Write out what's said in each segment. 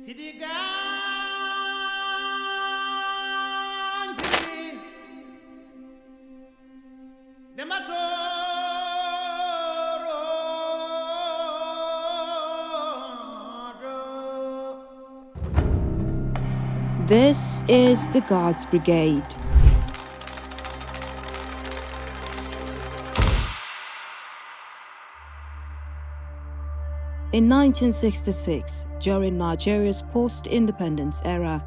This is the Guards Brigade. In 1966, during Nigeria's post-independence era,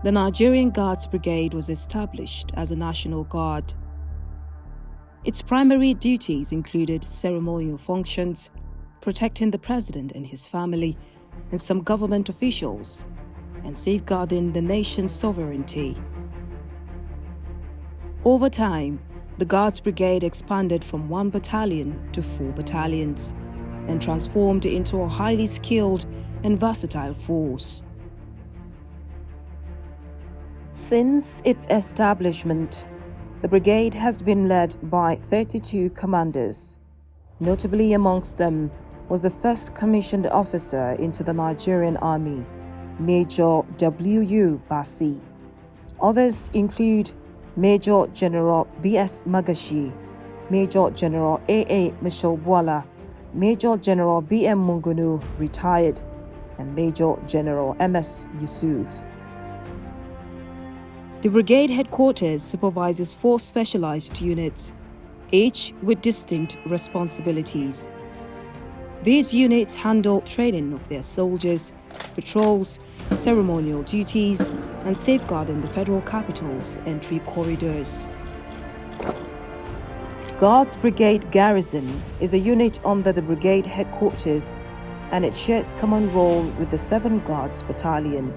the Nigerian Guards Brigade was established as a national guard. Its primary duties included ceremonial functions, protecting the president and his family, and some government officials, and safeguarding the nation's sovereignty. Over time, the Guards Brigade expanded from 1 battalion to 4 battalions and transformed into a highly skilled and versatile force. Since its establishment, the brigade has been led by 32 commanders. Notably amongst them was the first commissioned officer into the Nigerian Army, Major W.U. Bassi. Others include Major General B.S. Magashi, Major General A.A. Mishelbwala, Major General B.M. Mungunu, retired, and Major General M.S. Yusuf. The brigade headquarters supervises 4 specialized units, each with distinct responsibilities. These units handle training of their soldiers, patrols, ceremonial duties, and safeguarding the federal capital's entry corridors. Guards Brigade Garrison is a unit under the brigade headquarters, and it shares common role with the 7th Guards Battalion.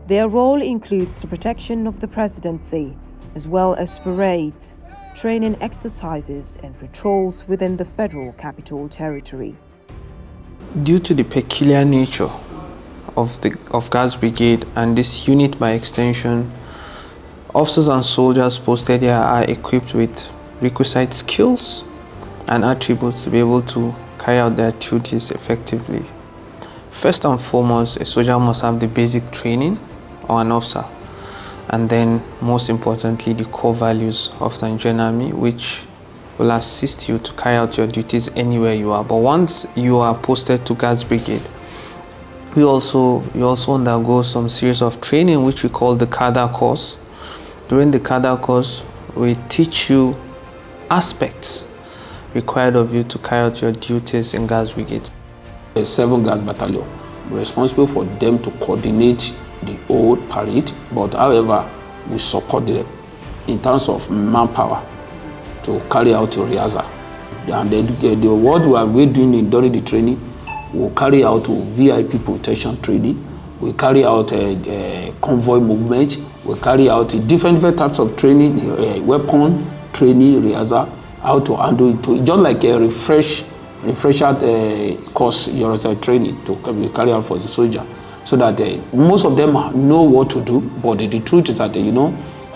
Their role includes the protection of the presidency, as well as parades, training exercises, and patrols within the federal capital territory. Due to the peculiar nature of Guards Brigade and this unit by extension, officers and soldiers posted here are equipped with requisite skills and attributes to be able to carry out their duties effectively. First and foremost, a soldier must have the basic training, or an officer, and then most importantly the core values of the Nigerian Army, which will assist you to carry out your duties anywhere you are. But once you are posted to Guards Brigade, you also undergo some series of training which we call the cadre course. During the cadre course, we teach you aspects required of you to carry out your duties in Guards Brigade. The 7th Guards Battalion responsible for them to coordinate the old parade, but however, we support them in terms of manpower to carry out the rehearsal. And what we are doing during the training, we'll carry out VIP protection training, we carry out convoy movement, we carry out different types of training, weapon training, rehearsal, how to handle it, just like a refresher course, your training to carry out for the soldier, so that most of them know what to do. But the truth is that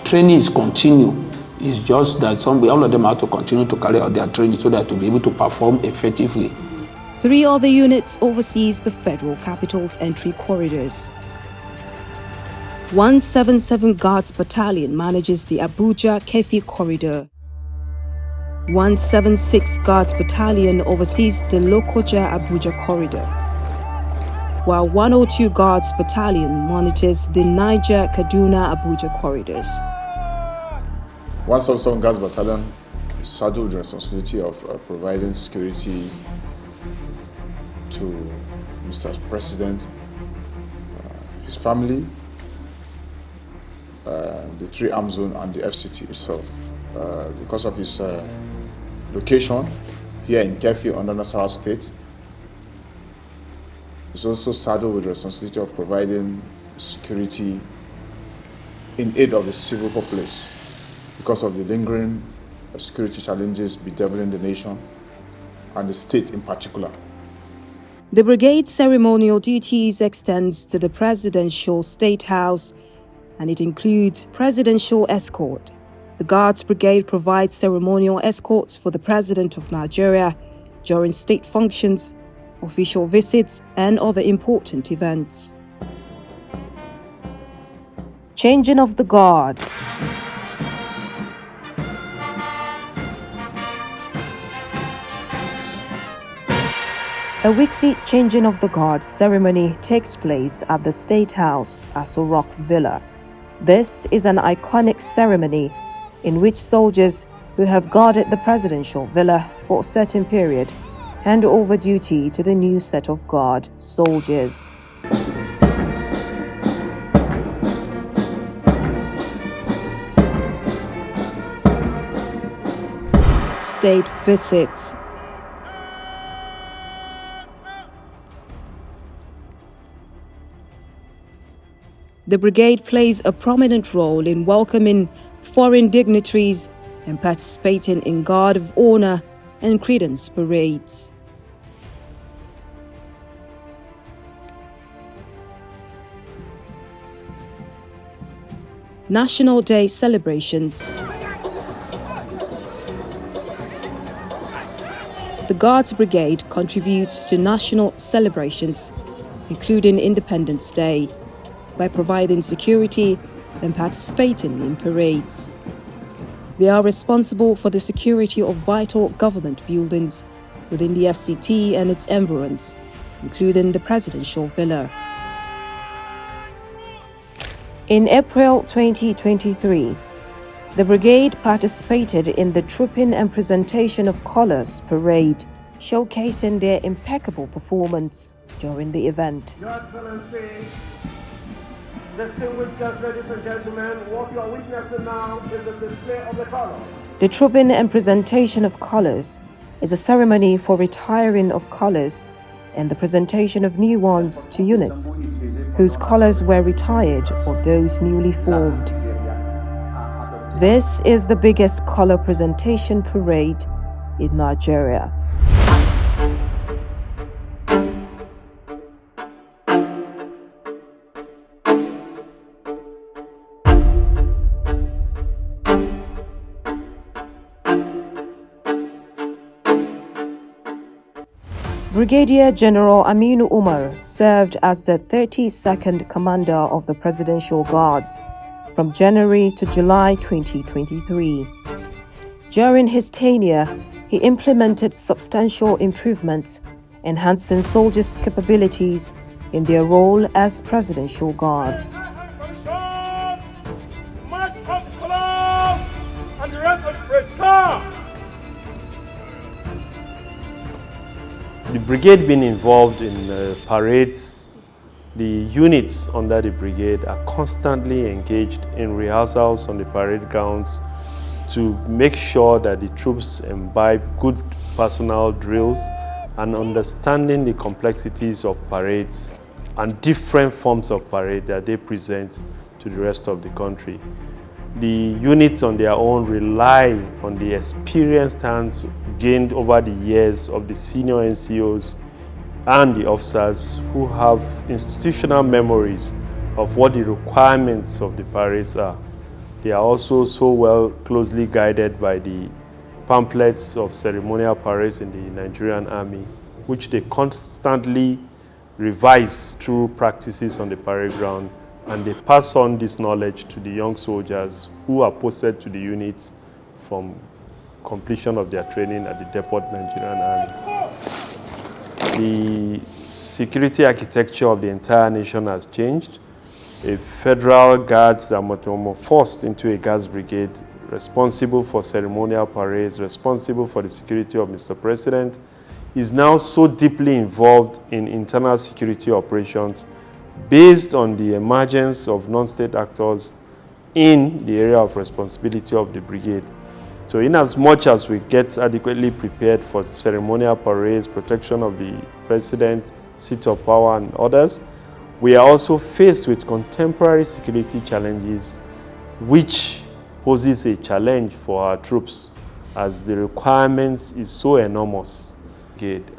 training is continue. It's just that all of them have to continue to carry out their training so that to be able to perform effectively. 3 other units oversees the federal capital's entry corridors. 177 Guards Battalion manages the Abuja-Kefi corridor. 176 Guards Battalion oversees the Lokoja-Abuja corridor, while 102 Guards Battalion monitors the Niger-Kaduna-Abuja corridors. 177 Guards Battalion is saddled with the responsibility of providing security to Mr. President, his family, the 3 arm zone, and the FCT itself. Because of his location here in Kefi under Nasarawa State, is also saddled with the responsibility of providing security in aid of the civil populace because of the lingering security challenges bedeviling the nation and the state in particular. The brigade's ceremonial duties extends to the Presidential State House, and it includes presidential escort. The Guards Brigade provides ceremonial escorts for the President of Nigeria during state functions, official visits, and other important events. Changing of the Guard. A weekly changing of the guard ceremony takes place at the State House, Aso Rock Villa. This is an iconic ceremony in which soldiers who have guarded the presidential villa for a certain period hand over duty to the new set of guard soldiers. State visits. The brigade plays a prominent role in welcoming foreign dignitaries and participating in Guard of Honor and Credence parades. National Day celebrations. The Guards Brigade contributes to national celebrations, including Independence Day, by providing security and participating in parades. They are responsible for the security of vital government buildings within the FCT and its environs, including the Presidential Villa. In April 2023, the brigade participated in the Trooping and Presentation of Colors parade, showcasing their impeccable performance during the event. Your Excellency, distinguished guests, ladies and gentlemen, what you are witnessing now is the display of the colors. The Trooping and Presentation of Colors is a ceremony for retiring of colors and the presentation of new ones to units whose colors were retired or those newly formed. This is the biggest color presentation parade in Nigeria. Brigadier General Aminu Umar served as the 32nd Commander of the Presidential Guards from January to July 2023. During his tenure, he implemented substantial improvements, enhancing soldiers' capabilities in their role as Presidential Guards. The brigade being involved in parades, the units under the brigade are constantly engaged in rehearsals on the parade grounds to make sure that the troops imbibe good personal drills and understanding the complexities of parades and different forms of parade that they present to the rest of the country. The units on their own rely on the experienced hands gained over the years of the senior NCOs and the officers who have institutional memories of what the requirements of the parades are. They are also so well closely guided by the pamphlets of ceremonial parades in the Nigerian Army, which they constantly revise through practices on the parade ground, and they pass on this knowledge to the young soldiers who are posted to the units from completion of their training at the Depot Nigerian Army. The security architecture of the entire nation has changed. A federal guards that metamorphosed into a guards brigade responsible for ceremonial parades, responsible for the security of Mr. President, is now so deeply involved in internal security operations based on the emergence of non-state actors in the area of responsibility of the brigade. So in as much as we get adequately prepared for ceremonial parades, protection of the president, seat of power and others, we are also faced with contemporary security challenges, which poses a challenge for our troops as the requirements is so enormous.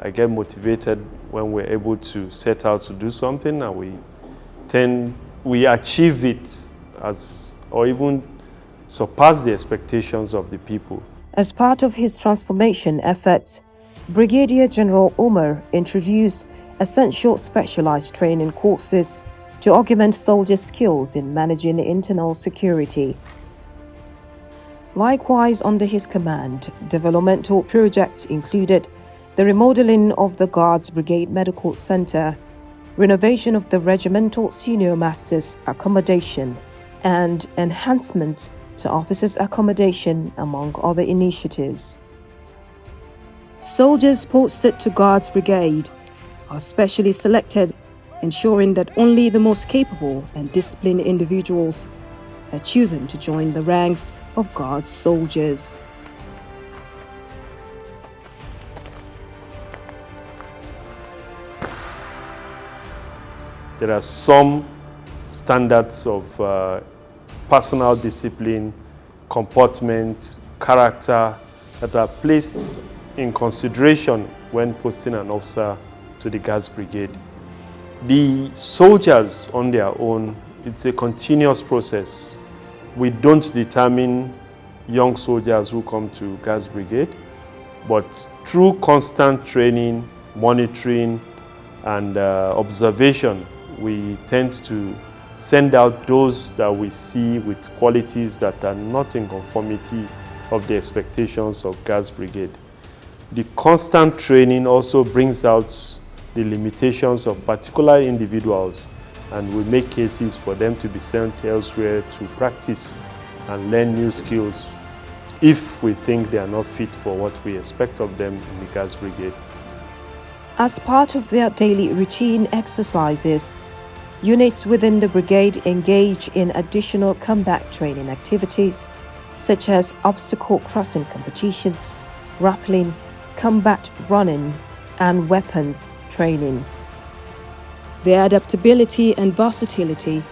I get motivated when we're able to set out to do something and we achieve it or even surpass the expectations of the people. As part of his transformation efforts, Brigadier General Umar introduced essential specialized training courses to augment soldiers' skills in managing internal security. Likewise, under his command, developmental projects included the remodeling of the Guards Brigade Medical Center, renovation of the Regimental Senior Masters accommodation, and enhancement to officers' accommodation, among other initiatives. Soldiers posted to Guards Brigade are specially selected, ensuring that only the most capable and disciplined individuals are chosen to join the ranks of Guards soldiers. There are some standards of personal discipline, comportment, character that are placed in consideration when posting an officer to the Guards Brigade. The soldiers on their own, it's a continuous process. We don't determine young soldiers who come to Guards Brigade, but through constant training, monitoring, and observation, we tend to send out those that we see with qualities that are not in conformity of the expectations of Guards Brigade. The constant training also brings out the limitations of particular individuals, and we make cases for them to be sent elsewhere to practice and learn new skills if we think they are not fit for what we expect of them in the Guards Brigade. As part of their daily routine exercises, units within the brigade engage in additional combat training activities such as obstacle crossing competitions, rappelling, combat running, and weapons training. Their adaptability and versatility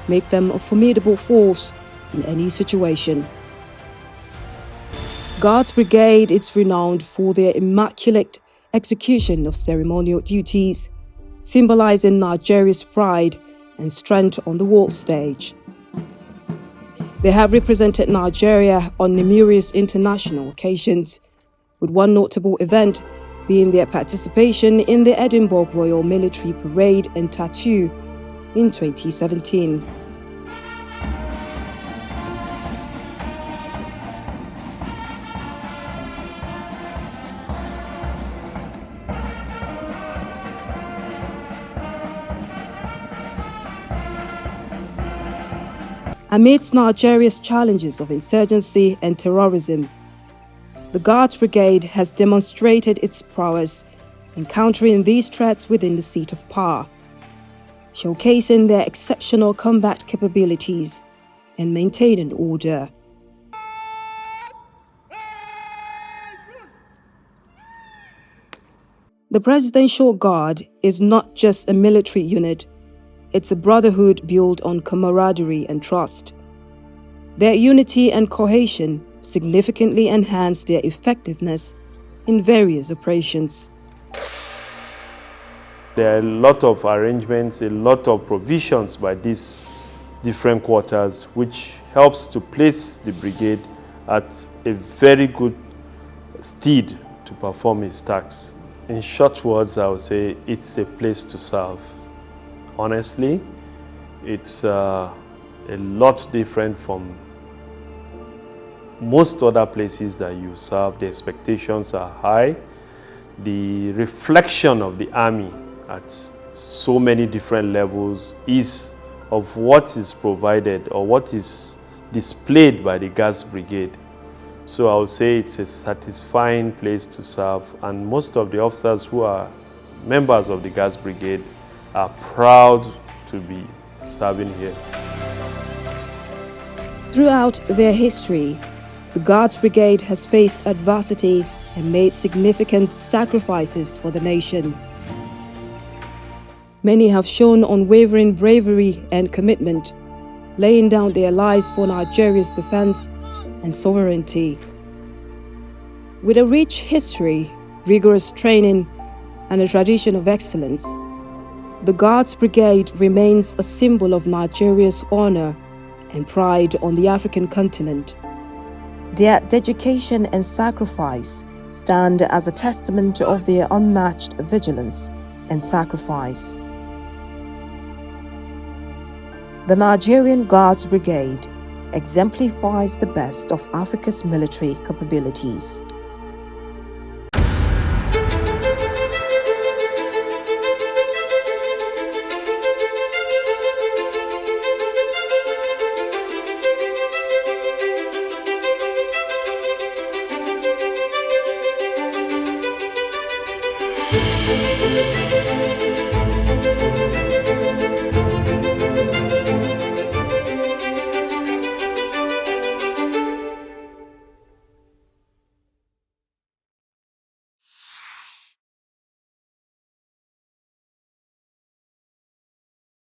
make them a formidable force in any situation. Guards Brigade is renowned for their immaculate execution of ceremonial duties, symbolizing Nigeria's pride and strength on the world stage. They have represented Nigeria on numerous international occasions, with one notable event being their participation in the Edinburgh Royal Military Parade and Tattoo in 2017. Amidst Nigeria's challenges of insurgency and terrorism, the Guards Brigade has demonstrated its prowess in countering these threats within the seat of power, showcasing their exceptional combat capabilities and maintaining order. The Presidential Guard is not just a military unit. It's a brotherhood built on camaraderie and trust. Their unity and cohesion significantly enhance their effectiveness in various operations. There are a lot of arrangements, a lot of provisions by these different quarters, which helps to place the brigade at a very good stead to perform its tasks. In short words, I would say it's a place to serve. Honestly, it's a lot different from most other places that you serve. The expectations are high. The reflection of the army at so many different levels is of what is provided or what is displayed by the Guards Brigade. So I would say it's a satisfying place to serve, and most of the officers who are members of the Guards Brigade are proud to be serving here. Throughout their history, the Guards Brigade has faced adversity and made significant sacrifices for the nation. Many have shown unwavering bravery and commitment, laying down their lives for Nigeria's defense and sovereignty. With a rich history, rigorous training, and a tradition of excellence, the Guards Brigade remains a symbol of Nigeria's honor and pride on the African continent. Their dedication and sacrifice stand as a testament of their unmatched vigilance and sacrifice. The Nigerian Guards Brigade exemplifies the best of Africa's military capabilities.